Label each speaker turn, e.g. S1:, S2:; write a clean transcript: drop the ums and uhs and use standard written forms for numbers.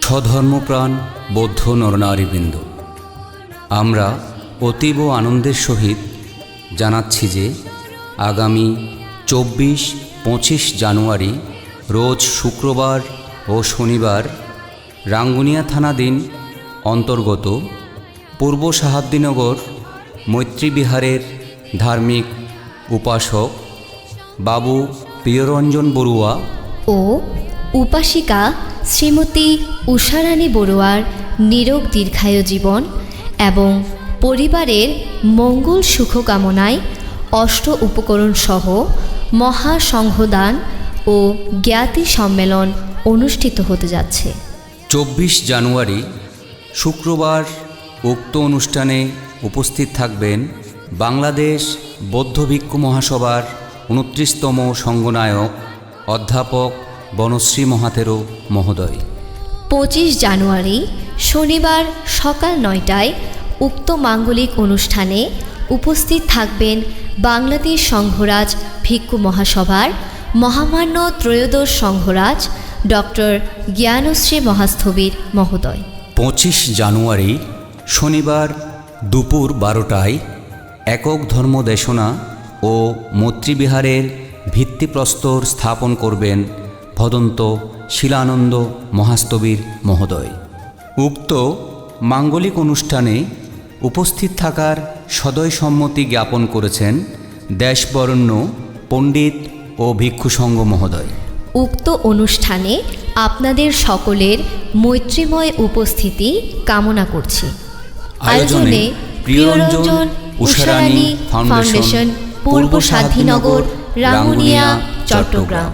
S1: স্বধর্মপ্রাণ বৌদ্ধ নরনারীবৃন্দ, আমরা অতীব আনন্দের সহিত জানাচ্ছি যে আগামী 24-25 জানুয়ারি রোজ শুক্রবার ও শনিবার রাঙ্গুনিয়া থানাধীন অন্তর্গত পূর্ব সাহাদ্দিনগর মৈত্রী বিহারের ধার্মিক উপাসক বাবু প্রিয়রঞ্জন বড়ুয়া
S2: ও উপাসিকা শ্রীমতী উষারানী বড়ুয়ার নিরোগ দীর্ঘায়ু জীবন এবং পরিবারের মঙ্গল সুখ কামনায় অষ্ট উপকরণ সহ মহাসংঘদান ও জ্ঞাতি সম্মেলন অনুষ্ঠিত হতে যাচ্ছে।
S1: 24 জানুয়ারি শুক্রবার উক্ত অনুষ্ঠানে উপস্থিত থাকবেন বাংলাদেশ বৌদ্ধ ভিক্ষু মহাসভার 29তম সংঘনায়ক অধ্যাপক বনশ্রী মহাতেরো মহোদয়।
S2: 25 জানুয়ারি শনিবার সকাল 9টায় উক্ত মাঙ্গলিক অনুষ্ঠানে উপস্থিত থাকবেন বাংলাদেশ সংঘরাজ ভিক্ষু মহাসভার মহামান্য ত্রয়োদশ সংঘরাজ ডক্টর জ্ঞানশ্রী মহাস্থবির মহোদয়।
S1: 25 জানুয়ারি শনিবার দুপুর 12টায় একক ধর্ম দেশনা ও মৈত্রীবিহারের ভিত্তিপ্রস্তর স্থাপন করবেন ভদন্ত শিলানন্দ মহাস্থবির মহোদয়। উক্ত মাঙ্গলিক অনুষ্ঠানে উপস্থিত থাকার সদয় সম্মতি জ্ঞাপন করেছেন দেশবরেণ্য পণ্ডিত ও ভিক্ষু সংঘ মহোদয়।
S2: উক্ত অনুষ্ঠানে আপনাদের সকলের মৈত্রীময় উপস্থিতি কামনা করছি। আয়োজনে প্রিয়রঞ্জন উষারানী ফাউন্ডেশন, পূর্ব সাহাদ্দিনগর, রাঙ্গুনিয়া, চট্টগ্রাম।